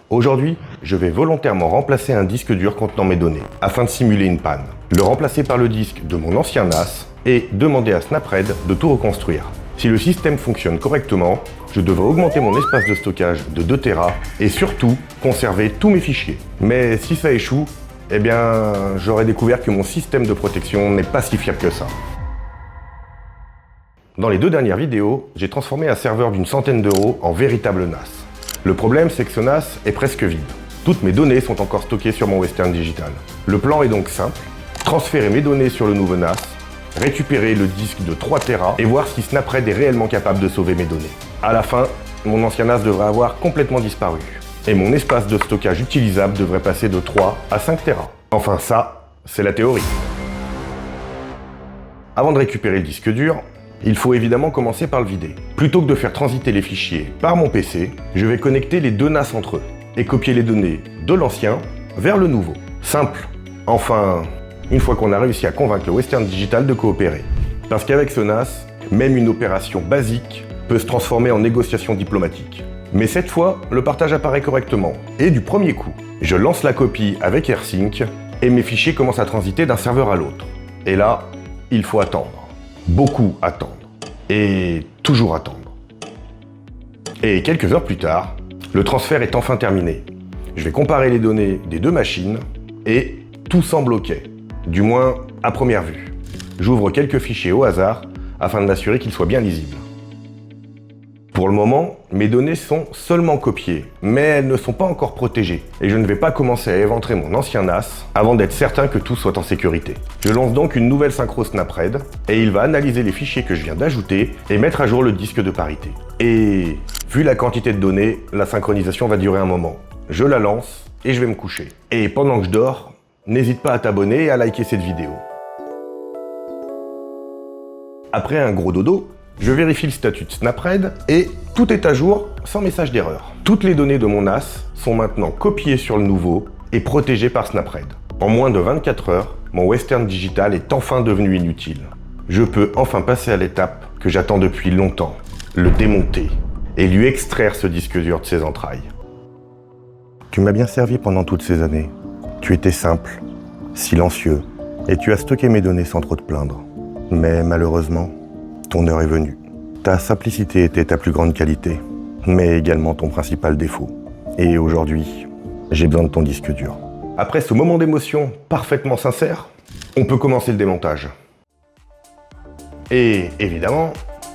Aujourd'hui, je vais volontairement remplacer un disque dur contenant mes données, afin de simuler une panne. Le remplacer par le disque de mon ancien NAS et demander à SnapRed de tout reconstruire. Si le système fonctionne correctement, je devrais augmenter mon espace de stockage de 2 Tera et surtout conserver tous mes fichiers. Mais si ça échoue, eh bien, j'aurais découvert que mon système de protection n'est pas si fiable que ça. Dans les 2 dernières vidéos, j'ai transformé un serveur d'une centaine d'euros en véritable NAS. Le problème, c'est que ce NAS est presque vide. Toutes mes données sont encore stockées sur mon Western Digital. Le plan est donc simple, transférer mes données sur le nouveau NAS, récupérer le disque de 3 Tera et voir si SnapRed est réellement capable de sauver mes données. À la fin, mon ancien NAS devrait avoir complètement disparu. Et mon espace de stockage utilisable devrait passer de 3 à 5 Tera. Enfin ça, c'est la théorie. Avant de récupérer le disque dur, il faut évidemment commencer par le vider. Plutôt que de faire transiter les fichiers par mon PC, je vais connecter les 2 NAS entre eux et copier les données de l'ancien vers le nouveau. Simple. Enfin, une fois qu'on a réussi à convaincre le Western Digital de coopérer. Parce qu'avec ce NAS, même une opération basique peut se transformer en négociation diplomatique. Mais cette fois, le partage apparaît correctement. Et du premier coup, je lance la copie avec AirSync et mes fichiers commencent à transiter d'un serveur à l'autre. Et là, il faut attendre. Beaucoup attendre. Et toujours attendre. Et quelques heures plus tard, le transfert est enfin terminé. Je vais comparer les données des 2 machines et tout semble OK. Du moins, à première vue. J'ouvre quelques fichiers au hasard afin de m'assurer qu'ils soient bien lisibles. Pour le moment, mes données sont seulement copiées, mais elles ne sont pas encore protégées et je ne vais pas commencer à éventrer mon ancien NAS avant d'être certain que tout soit en sécurité. Je lance donc une nouvelle synchro SnapRed et il va analyser les fichiers que je viens d'ajouter et mettre à jour le disque de parité. Et vu la quantité de données, la synchronisation va durer un moment. Je la lance et je vais me coucher. Et pendant que je dors, n'hésite pas à t'abonner et à liker cette vidéo. Après un gros dodo, je vérifie le statut de SnapRed et tout est à jour sans message d'erreur. Toutes les données de mon NAS sont maintenant copiées sur le nouveau et protégées par SnapRed. En moins de 24 heures, mon Western Digital est enfin devenu inutile. Je peux enfin passer à l'étape que j'attends depuis longtemps, le démonter et lui extraire ce disque dur de ses entrailles. Tu m'as bien servi pendant toutes ces années. Tu étais simple, silencieux et tu as stocké mes données sans trop te plaindre. Mais malheureusement, ton heure est venue. Ta simplicité était ta plus grande qualité, mais également ton principal défaut. Et aujourd'hui, j'ai besoin de ton disque dur. Après ce moment d'émotion parfaitement sincère, on peut commencer le démontage. Et évidemment,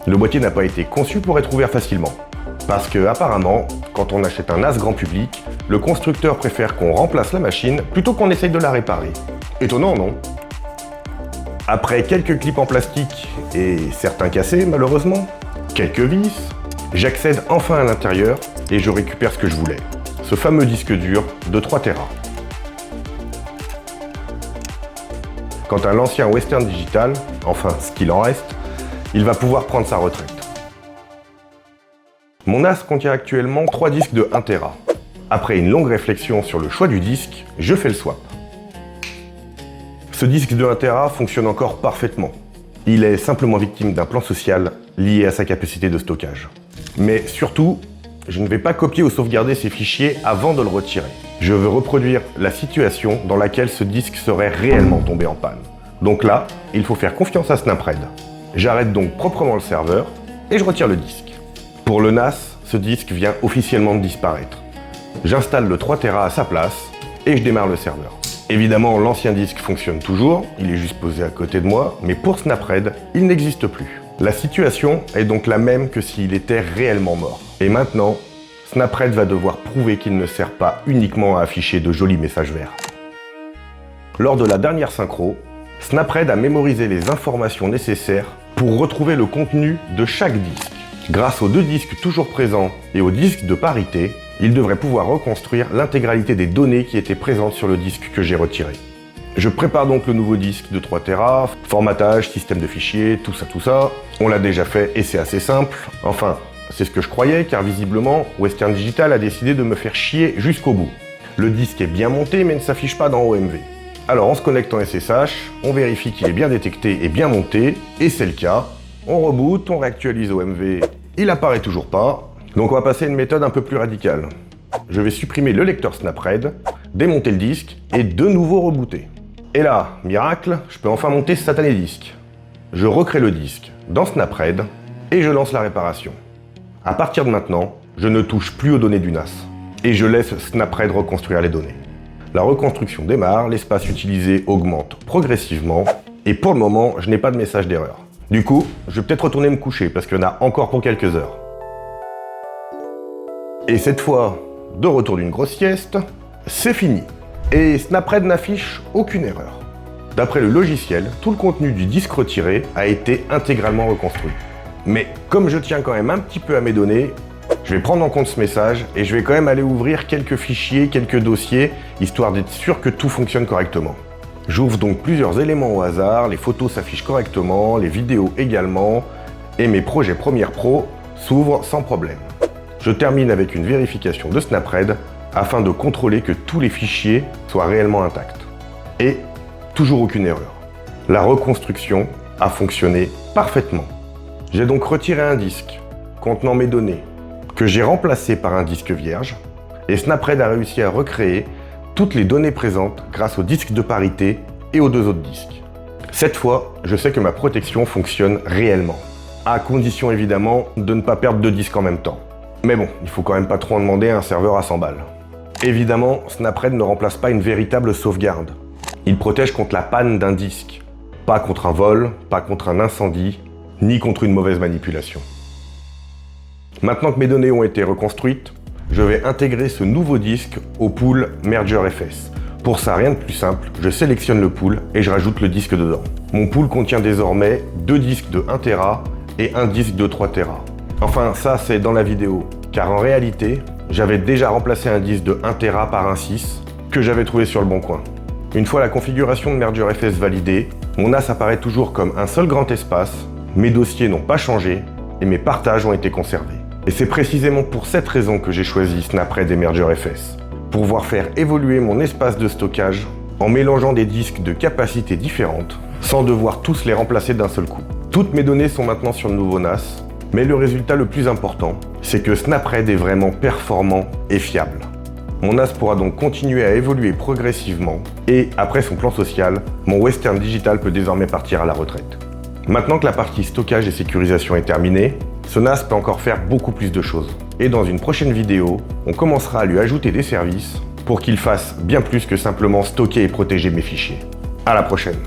le boîtier n'a pas été conçu pour être ouvert facilement. Parce que apparemment, quand on achète un NAS grand public, le constructeur préfère qu'on remplace la machine plutôt qu'on essaye de la réparer. Étonnant, non ? Après quelques clips en plastique et certains cassés malheureusement, quelques vis, j'accède enfin à l'intérieur et je récupère ce que je voulais, ce fameux disque dur de 3 Tera. Quant à l'ancien Western Digital, enfin ce qu'il en reste, il va pouvoir prendre sa retraite. Mon NAS contient actuellement 3 disques de 1 Tera. Après une longue réflexion sur le choix du disque, je fais le swap. Ce disque de 1 Tera fonctionne encore parfaitement. Il est simplement victime d'un plan social lié à sa capacité de stockage. Mais surtout, je ne vais pas copier ou sauvegarder ces fichiers avant de le retirer. Je veux reproduire la situation dans laquelle ce disque serait réellement tombé en panne. Donc là, il faut faire confiance à SnapRed. J'arrête donc proprement le serveur et je retire le disque. Pour le NAS, ce disque vient officiellement de disparaître. J'installe le 3 Tera à sa place et je démarre le serveur. Évidemment, l'ancien disque fonctionne toujours, il est juste posé à côté de moi, mais pour SnapRed, il n'existe plus. La situation est donc la même que s'il était réellement mort. Et maintenant, SnapRed va devoir prouver qu'il ne sert pas uniquement à afficher de jolis messages verts. Lors de la dernière synchro, SnapRed a mémorisé les informations nécessaires pour retrouver le contenu de chaque disque. Grâce aux 2 disques toujours présents et au disque de parité, il devrait pouvoir reconstruire l'intégralité des données qui étaient présentes sur le disque que j'ai retiré. Je prépare donc le nouveau disque de 3 Tera, formatage, système de fichiers, tout ça. On l'a déjà fait et c'est assez simple. Enfin, c'est ce que je croyais car visiblement, Western Digital a décidé de me faire chier jusqu'au bout. Le disque est bien monté mais ne s'affiche pas dans OMV. Alors on se connecte en SSH, on vérifie qu'il est bien détecté et bien monté, et c'est le cas. On reboot, on réactualise OMV, il apparaît toujours pas. Donc on va passer à une méthode un peu plus radicale. je vais supprimer le lecteur SnapRed, démonter le disque et de nouveau rebooter. Et là, miracle, je peux enfin monter ce satané disque. Je recrée le disque dans SnapRed et je lance la réparation. À partir de maintenant, je ne touche plus aux données du NAS et je laisse SnapRed reconstruire les données. La reconstruction démarre, l'espace utilisé augmente progressivement et pour le moment, je n'ai pas de message d'erreur. Du coup, je vais peut-être retourner me coucher parce qu'il y en a encore pour quelques heures. Et cette fois, de retour d'une grosse sieste, c'est fini. Et SnapRed n'affiche aucune erreur. D'après le logiciel, tout le contenu du disque retiré a été intégralement reconstruit. Mais comme je tiens quand même un petit peu à mes données, je vais prendre en compte ce message et je vais quand même aller ouvrir quelques fichiers, quelques dossiers, histoire d'être sûr que tout fonctionne correctement. J'ouvre donc plusieurs éléments au hasard, les photos s'affichent correctement, les vidéos également, et mes projets Premiere Pro s'ouvrent sans problème. Je termine avec une vérification de SnapRed afin de contrôler que tous les fichiers soient réellement intacts. Et toujours aucune erreur. La reconstruction a fonctionné parfaitement. J'ai donc retiré un disque contenant mes données que j'ai remplacé par un disque vierge et SnapRed a réussi à recréer toutes les données présentes grâce au disque de parité et aux deux autres disques. Cette fois, je sais que ma protection fonctionne réellement, à condition évidemment de ne pas perdre deux disques en même temps. Mais bon, il faut quand même pas trop en demander à un serveur à 100 balles. Évidemment, SnapRed ne remplace pas une véritable sauvegarde. Il protège contre la panne d'un disque, pas contre un vol, pas contre un incendie, ni contre une mauvaise manipulation. Maintenant que mes données ont été reconstruites, je vais intégrer ce nouveau disque au pool MergerFS. Pour ça, rien de plus simple, je sélectionne le pool et je rajoute le disque dedans. Mon pool contient désormais deux disques de 1 Tera et un disque de 3 Tera. Enfin, ça c'est dans la vidéo, car en réalité, j'avais déjà remplacé un disque de 1 Tera par un 6 que j'avais trouvé sur le bon coin. Une fois la configuration de MergerFS validée, mon NAS apparaît toujours comme un seul grand espace, mes dossiers n'ont pas changé et mes partages ont été conservés. Et c'est précisément pour cette raison que j'ai choisi SnapRed et MergerFS, pour pouvoir faire évoluer mon espace de stockage en mélangeant des disques de capacités différentes, sans devoir tous les remplacer d'un seul coup. Toutes mes données sont maintenant sur le nouveau NAS, mais le résultat le plus important, c'est que SnapRed est vraiment performant et fiable. Mon NAS pourra donc continuer à évoluer progressivement, et après son plan social, mon Western Digital peut désormais partir à la retraite. Maintenant que la partie stockage et sécurisation est terminée, ce NAS peut encore faire beaucoup plus de choses. Et dans une prochaine vidéo, on commencera à lui ajouter des services pour qu'il fasse bien plus que simplement stocker et protéger mes fichiers. À la prochaine!